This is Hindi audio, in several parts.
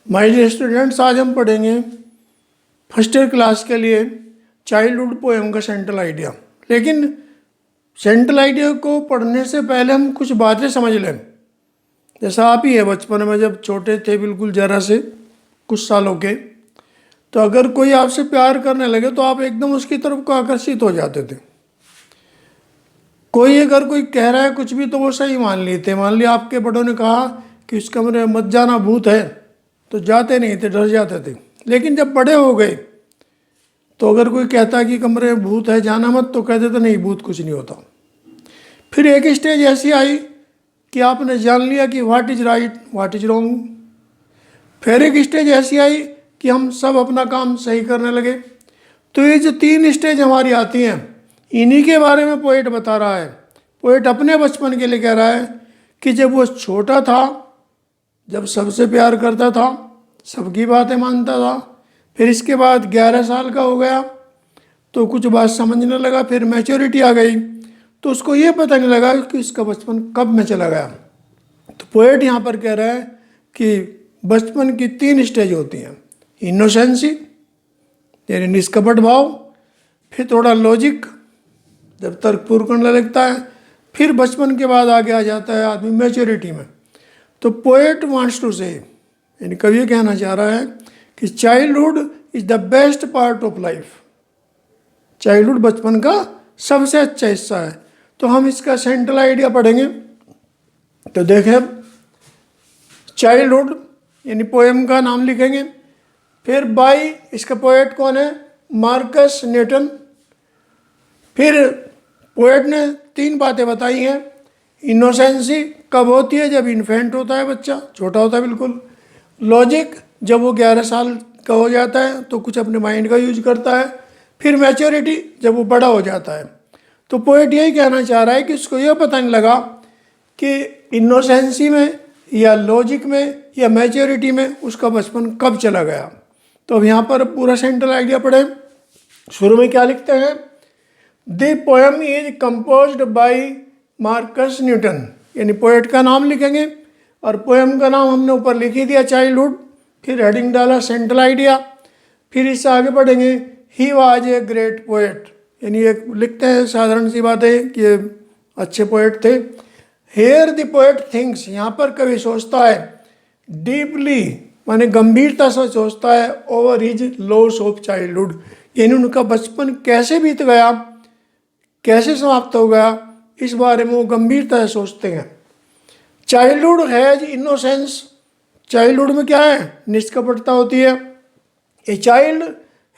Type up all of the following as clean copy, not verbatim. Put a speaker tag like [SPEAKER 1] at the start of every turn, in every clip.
[SPEAKER 1] माय डियर स्टूडेंट्स, आज हम पढ़ेंगे फर्स्ट ईयर क्लास के लिए चाइल्डहुड पोएम का सेंट्रल आइडिया। लेकिन सेंट्रल आइडिया को पढ़ने से पहले हम कुछ बातें समझ लें। जैसा आप ही है, बचपन में जब छोटे थे, बिल्कुल जरा से कुछ सालों के, तो अगर कोई आपसे प्यार करने लगे तो आप एकदम उसकी तरफ को आकर्षित हो जाते थे। कोई अगर कोई कह रहा है कुछ भी तो वो सही मान लेते। मान लिया आपके बड़ों ने कहा कि इस कमरे में मत जाना, भूत है, तो जाते नहीं थे, डर जाते थे। लेकिन जब बड़े हो गए तो अगर कोई कहता कि कमरे में भूत है, जाना मत, तो कहते थे नहीं, भूत कुछ नहीं होता। फिर एक स्टेज ऐसी आई कि आपने जान लिया कि what is right, what is wrong. फिर एक स्टेज ऐसी आई कि हम सब अपना काम सही करने लगे। तो ये जो तीन स्टेज हमारी आती हैं, इन्हीं के बारे में पोएट बता रहा है। पोएट अपने बचपन के लिए कह रहा है कि जब वो छोटा था, जब सबसे प्यार करता था, सबकी बातें मानता था, फिर इसके बाद 11 साल का हो गया तो कुछ बात समझने लगा, फिर मैच्योरिटी आ गई तो उसको ये पता नहीं लगा कि इसका बचपन कब में चला गया। तो पोएट यहाँ पर कह रहा है कि बचपन की तीन स्टेज होती हैं। इनोसेंसी यानी निष्कपट भाव, फिर थोड़ा लॉजिक जब तर्कपूर्ण करने लगता है, फिर बचपन के बाद आगे आ जाता है आदमी मैच्योरिटी में। तो पोएट वांट्स टू से, यानी कवि कहना चाह रहा है कि childhood is the best part of life. Childhood बचपन का सबसे अच्छा हिस्सा है। तो हम इसका सेंट्रल आइडिया पढ़ेंगे। तो देखें, चाइल्डहुड यानी पोएम का नाम लिखेंगे, फिर बाय, इसका पोएट कौन है, मार्कस न्यूटन। फिर पोएट ने तीन बातें बताई हैं। इनोसेंसी कब होती है, जब इन्फेंट होता है, बच्चा छोटा होता है बिल्कुल। लॉजिक जब वो 11 साल का हो जाता है तो कुछ अपने माइंड का यूज करता है। फिर मैच्योरिटी जब वो बड़ा हो जाता है। तो पोएट यही कहना चाह रहा है कि उसको यह पता नहीं लगा कि इनोसेंसी में या लॉजिक में या मैच्योरिटी में उसका बचपन कब चला गया। तो अब यहाँ पर पूरा सेंट्रल आइडिया पढ़े। शुरू में क्या लिखते हैं, the poem is composed bye Marcus Newton, यानी पोएट का नाम लिखेंगे और पोएम का नाम हमने ऊपर लिख ही दिया, चाइल्डहुड। फिर हेडिंग डाला सेंट्रल आइडिया। फिर इससे आगे पढ़ेंगे, he was a great poet, यानी एक लिखते हैं साधारण सी बात है कि अच्छे पोएट थे। हेयर द पोएट थिंक्स, यहाँ पर कवि सोचता है, डीपली माने गंभीरता से सोचता है, over his loss of childhood, यानी उनका बचपन कैसे बीत गया, कैसे समाप्त हो गया, इस बारे में वो गंभीरता से सोचते हैं। चाइल्डहुड हैज इनोसेंस, चाइल्डहुड में क्या है, निष्कपटता होती है। A child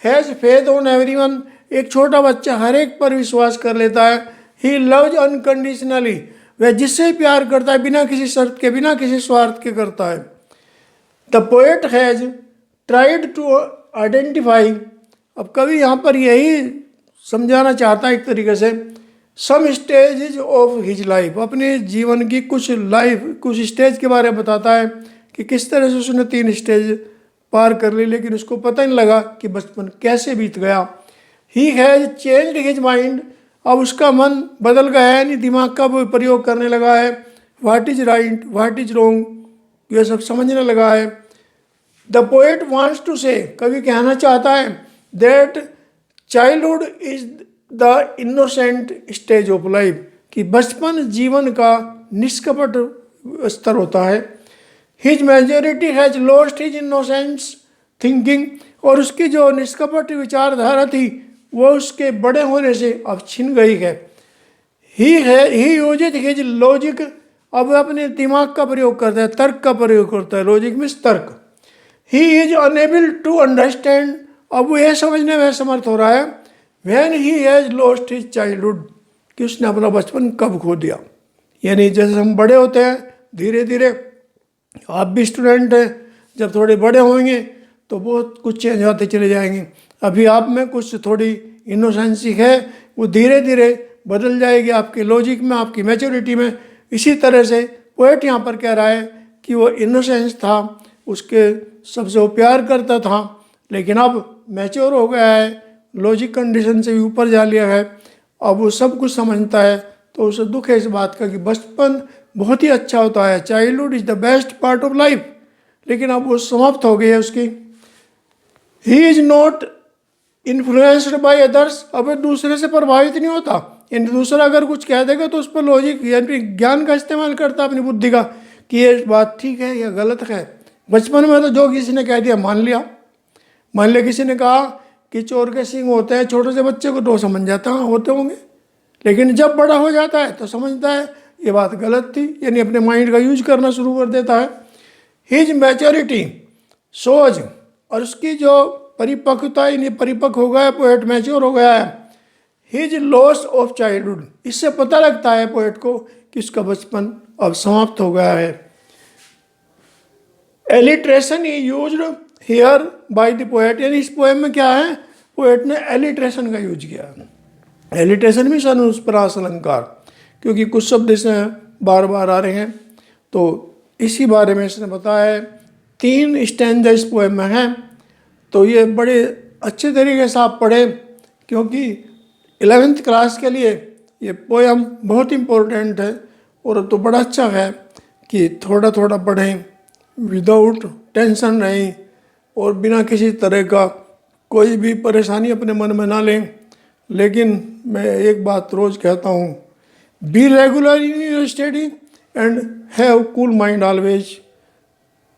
[SPEAKER 1] has faith on everyone, एक छोटा बच्चा हर एक पर विश्वास कर लेता है। ही लव्स अनकंडीशनली, वह जिससे प्यार करता है बिना किसी शर्त के, बिना किसी स्वार्थ के करता है। The poet has tried to identify, अब कवि यहाँ पर यही समझाना चाहता है एक तरीके से, सम स्टेजेज ऑफ हिज लाइफ, अपने जीवन की कुछ स्टेज के बारे में बताता है कि किस तरह से उसने तीन स्टेज पार कर ली, लेकिन उसको पता नहीं लगा कि बचपन कैसे बीत गया। He has changed his mind, अब उसका मन बदल गया है, यानी दिमाग का वो प्रयोग करने लगा है। What is right, what is wrong, ये सब समझने लगा है। द पोएट वांट्स टू से, कवि कहना चाहता है that childhood is the innocent stage of life, कि बचपन जीवन का निष्कपट स्तर होता है। His majority has lost his innocence thinking, और उसकी जो निष्कपट विचारधारा थी वो उसके बड़े होने से अब छिन गई है। ही यूजेज हिज लॉजिक, अब वह अपने दिमाग का प्रयोग करता है, तर्क का प्रयोग करता है। लॉजिक मीन्स तर्क। He is unable to understand, अब वो यह समझने में समर्थ हो रहा है, when he has lost his childhood, कि उसने अपना बचपन कब खो दिया। यानी जैसे हम बड़े होते हैं धीरे धीरे, आप भी स्टूडेंट हैं, जब थोड़े बड़े होंगे तो बहुत कुछ चेंज होते चले जाएंगे। अभी आप में कुछ थोड़ी इनोसेंसी है, वो धीरे धीरे बदल जाएगी आपके लॉजिक में, आपकी मैच्योरिटी में। इसी तरह से पोएट यहाँ पर कह रहा है कि वो इनोसेंस था, उसके सबसे वो प्यार करता था, लेकिन अब मैच्योर हो गया है, लॉजिक कंडीशन से भी ऊपर जा लिया है, अब वो सब कुछ समझता है। तो उसे दुख है इस बात का कि बचपन बहुत ही अच्छा होता है। Childhood is the best part of life, लेकिन अब वो समाप्त हो गई है उसकी। He is not influenced by others, अब दूसरे से प्रभावित नहीं होता, यानी दूसरा अगर कुछ कह देगा तो उस पर लॉजिक यानी ज्ञान का इस्तेमाल करता अपनी बुद्धि का कि ये बात ठीक है या गलत है। बचपन में तो जो किसी ने कह दिया मान लिया। मान लिया किसी ने कहा कि चोर के सींग होते हैं, छोटे से बच्चे को तो समझ जाता हाँ होते होंगे, लेकिन जब बड़ा हो जाता है तो समझता है ये बात गलत थी, यानी अपने माइंड का यूज करना शुरू कर देता है। हिज मैच्योरिटी सोच, और उसकी जो परिपक्वता, यानी परिपक्व हो गया है पोएट, मैच्योर हो गया है। हिज लॉस ऑफ चाइल्डहुड, इससे पता लगता है पोएट को कि उसका बचपन अब समाप्त हो गया है। Alliteration he used here by the poet, यानी इस पोएम में क्या है, पोएट ने एलिट्रेशन का यूज किया। एलिट्रेशन भी अनुप्रास अलंकार, क्योंकि कुछ शब्द इसमें बार बार आ रहे हैं, तो इसी बारे में इसने बताया है। 3 स्टैंजा इस पोएम में हैं, तो ये बड़े अच्छे तरीके से आप पढ़ें, क्योंकि 11th क्लास के लिए ये पोएम बहुत इम्पोर्टेंट है। और तो बड़ा अच्छा है कि थोड़ा थोड़ा पढ़ें, विदाउट टेंशन नहीं, और बिना किसी तरह का कोई भी परेशानी अपने मन में ना लें। लेकिन मैं एक बात रोज़ कहता हूँ, be regular in your study and have cool mind always.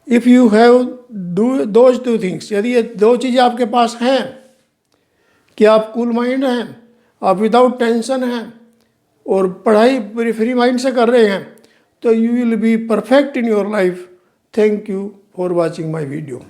[SPEAKER 1] If you have those 2 things, यदि ये 2 चीज़ें आपके पास हैं कि आप कूल माइंड हैं, आप विदाउट टेंशन हैं और पढ़ाई पूरी फ्री माइंड से कर रहे हैं, तो you will be perfect in your life. Thank you for watching my video.